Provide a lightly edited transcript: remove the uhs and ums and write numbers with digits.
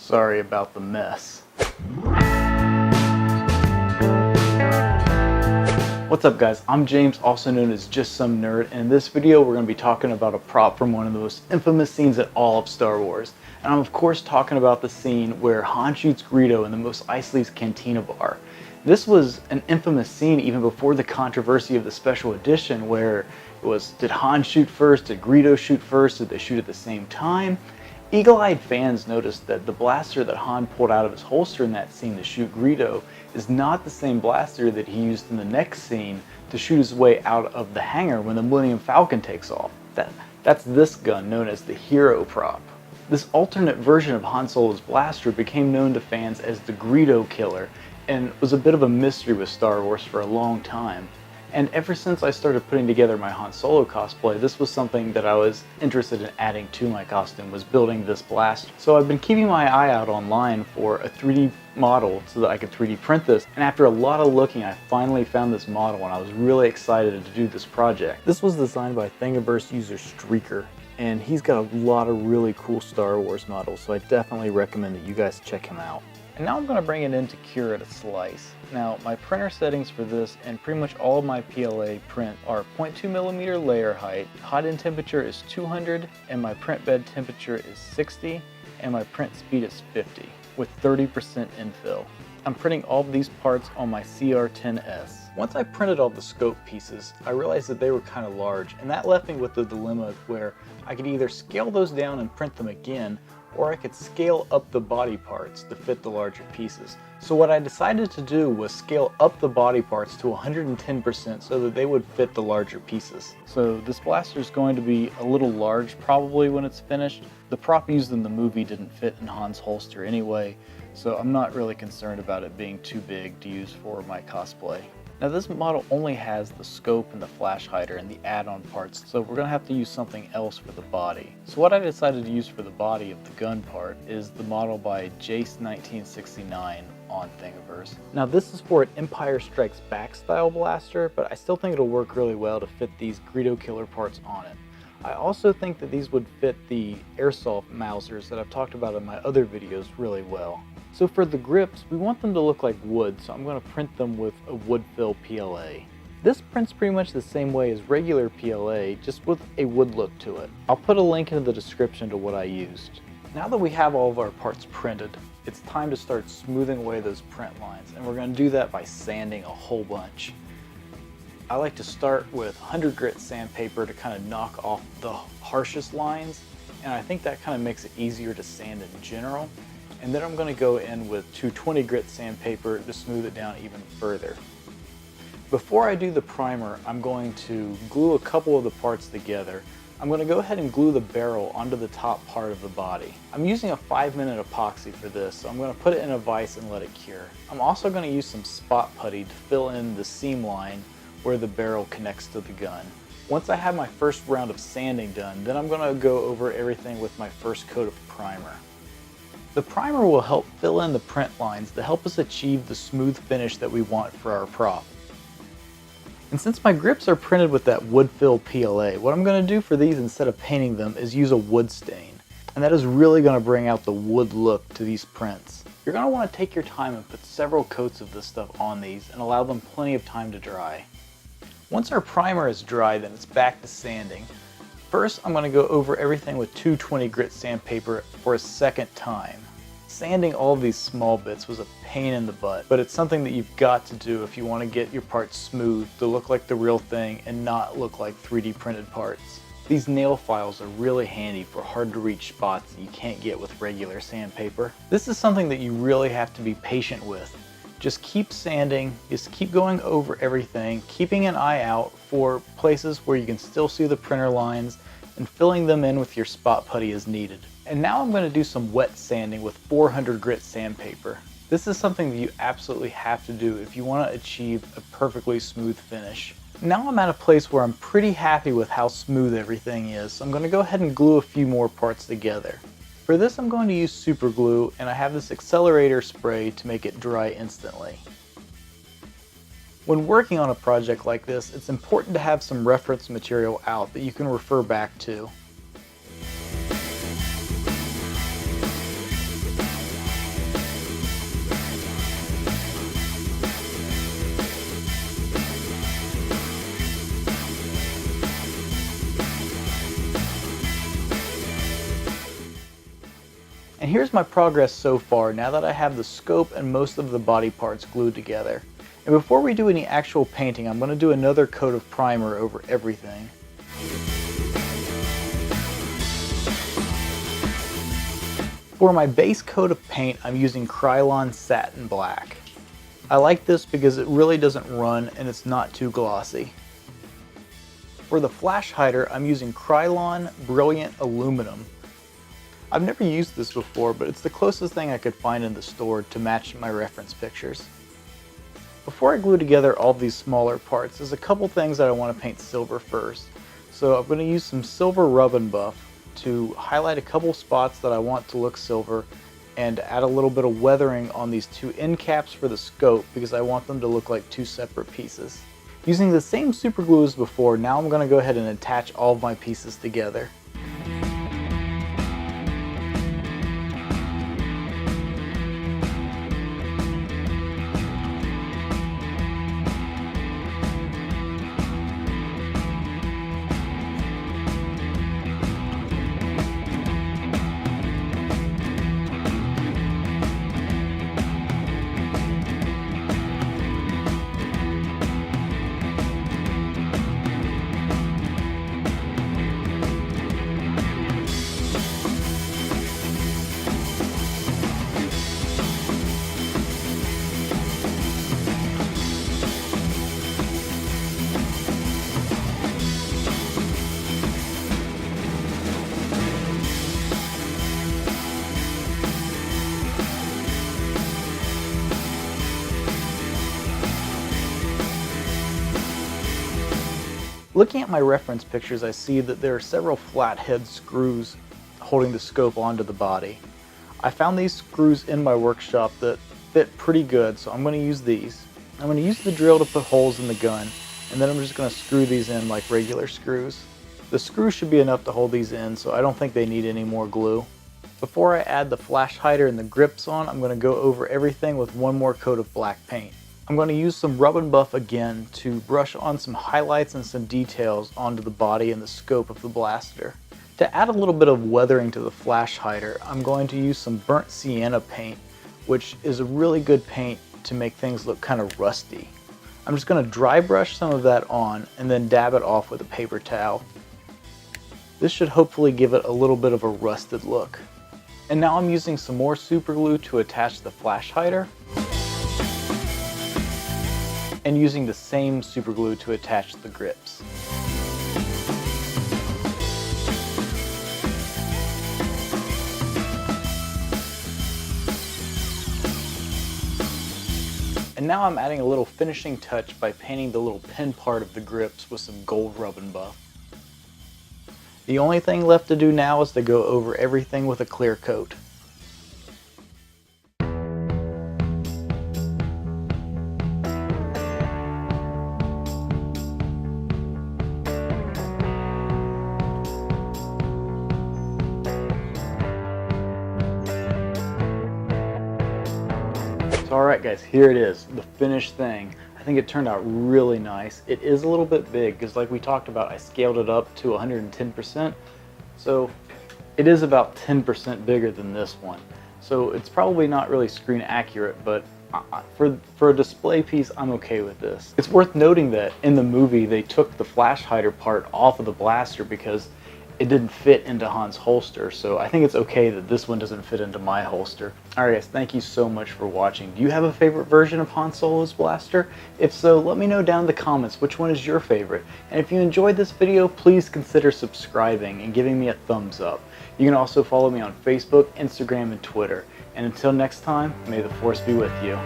Sorry about the mess. What's up guys, I'm James, also known as Just Some Nerd, and in this video we're going to be talking about a prop from one of the most infamous scenes in all of Star Wars. And I'm of course talking about the scene where Han shoots Greedo in the Mos Eisley's Cantina bar. This was an infamous scene even before the controversy of the special edition, where it was, did Han shoot first, did Greedo shoot first, did they shoot at the same time? Eagle-eyed fans noticed that the blaster that Han pulled out of his holster in that scene to shoot Greedo is not the same blaster that he used in the next scene to shoot his way out of the hangar when the Millennium Falcon takes off. That's this gun, known as the Hero prop. This alternate version of Han Solo's blaster became known to fans as the Greedo Killer and was a bit of a mystery with Star Wars for a long time. And ever since I started putting together my Han Solo cosplay, this was something that I was interested in adding to my costume, was building this blaster. So I've been keeping my eye out online for a 3D model so that I could 3D print this. And after a lot of looking, I finally found this model and I was really excited to do this project. This was designed by Thingiverse user Streaker, and he's got a lot of really cool Star Wars models, so I definitely recommend that you guys check him out. And now I'm going to bring it in to cure at a slice. Now my printer settings for this and pretty much all of my PLA print are 0.2mm layer height, hot end temperature is 200, and my print bed temperature is 60, and my print speed is 50 with 30% infill. I'm printing all of these parts on my CR10S. Once I printed all the scope pieces, I realized that they were kind of large, and that left me with the dilemma where I could either scale those down and print them again, or I could scale up the body parts to fit the larger pieces. So what I decided to do was scale up the body parts to 110% so that they would fit the larger pieces. So this blaster is going to be a little large probably when it's finished. The prop used in the movie didn't fit in Han's holster anyway, so I'm not really concerned about it being too big to use for my cosplay. Now this model only has the scope and the flash hider and the add-on parts, so we're going to have to use something else for the body. So what I decided to use for the body of the gun part is the model by Jace1969 on Thingiverse. Now this is for an Empire Strikes Back style blaster, but I still think it'll work really well to fit these Greedo Killer parts on it. I also think that these would fit the Airsoft Mausers that I've talked about in my other videos really well. So for the grips, we want them to look like wood, so I'm going to print them with a wood fill PLA. This prints pretty much the same way as regular PLA, just with a wood look to it. I'll put a link in the description to what I used. Now that we have all of our parts printed, it's time to start smoothing away those print lines, and we're going to do that by sanding a whole bunch. I like to start with 100 grit sandpaper to kind of knock off the harshest lines, and I think that kind of makes it easier to sand in general. And then I'm going to go in with 220 grit sandpaper to smooth it down even further. Before I do the primer, I'm going to glue a couple of the parts together. I'm going to go ahead and glue the barrel onto the top part of the body. I'm using a 5-minute epoxy for this, so I'm going to put it in a vise and let it cure. I'm also going to use some spot putty to fill in the seam line where the barrel connects to the gun. Once I have my first round of sanding done, then I'm going to go over everything with my first coat of primer. The primer will help fill in the print lines to help us achieve the smooth finish that we want for our prop. And since my grips are printed with that wood fill PLA, what I'm going to do for these instead of painting them is use a wood stain. And that is really going to bring out the wood look to these prints. You're going to want to take your time and put several coats of this stuff on these and allow them plenty of time to dry. Once our primer is dry, then it's back to sanding. First, I'm going to go over everything with 220 grit sandpaper for a second time. Sanding all of these small bits was a pain in the butt, but it's something that you've got to do if you want to get your parts smooth to look like the real thing and not look like 3D printed parts. These nail files are really handy for hard to reach spots that you can't get with regular sandpaper. This is something that you really have to be patient with. Just keep sanding, just keep going over everything, keeping an eye out for places where you can still see the printer lines and filling them in with your spot putty as needed. And now I'm going to do some wet sanding with 400 grit sandpaper. This is something that you absolutely have to do if you want to achieve a perfectly smooth finish. Now I'm at a place where I'm pretty happy with how smooth everything is, so I'm going to go ahead and glue a few more parts together. For this I'm going to use super glue, and I have this Accelrator spray to make it dry instantly. When working on a project like this, it's important to have some reference material out that you can refer back to. here's my progress so far now that I have the scope and most of the body parts glued together. And before we do any actual painting, I'm going to do another coat of primer over everything. For my base coat of paint, I'm using Krylon Satin Black. I like this because it really doesn't run and it's not too glossy. For the flash hider, I'm using Krylon Brilliant Aluminum. I've never used this before, but it's the closest thing I could find in the store to match my reference pictures. Before I glue together all these smaller parts, there's a couple things that I want to paint silver first. So I'm going to use some silver rub and buff to highlight a couple spots that I want to look silver and add a little bit of weathering on these two end caps for the scope because I want them to look like two separate pieces. Using the same super glue as before, now I'm going to go ahead and attach all of my pieces together. Looking at my reference pictures, I see that there are several flathead screws holding the scope onto the body. I found these screws in my workshop that fit pretty good, so I'm going to use these. I'm going to use the drill to put holes in the gun, and then I'm just going to screw these in like regular screws. The screws should be enough to hold these in, so I don't think they need any more glue. Before I add the flash hider and the grips on, I'm going to go over everything with one more coat of black paint. I'm going to use some rub and buff again to brush on some highlights and some details onto the body and the scope of the blaster. To add a little bit of weathering to the flash hider, I'm going to use some burnt sienna paint, which is a really good paint to make things look kind of rusty. I'm just going to dry brush some of that on and then dab it off with a paper towel. This should hopefully give it a little bit of a rusted look. And now I'm using some more super glue to attach the flash hider, and using the same super glue to attach the grips. And now I'm adding a little finishing touch by painting the little pin part of the grips with some gold rub and buff. The only thing left to do now is to go over everything with a clear coat. Alright guys, here it is, the finished thing. I think it turned out really nice. It is a little bit big because like we talked about, I scaled it up to 110%. So it is about 10% bigger than this one. So it's probably not really screen accurate, but for a display piece, I'm okay with this. It's worth noting that in the movie, they took the flash hider part off of the blaster because it didn't fit into Han's holster, so I think it's okay that this one doesn't fit into my holster. Alright guys, thank you so much for watching. Do you have a favorite version of Han Solo's blaster? If so, let me know down in the comments which one is your favorite. And if you enjoyed this video, please consider subscribing and giving me a thumbs up. You can also follow me on Facebook, Instagram, and Twitter. And until next time, may the Force be with you.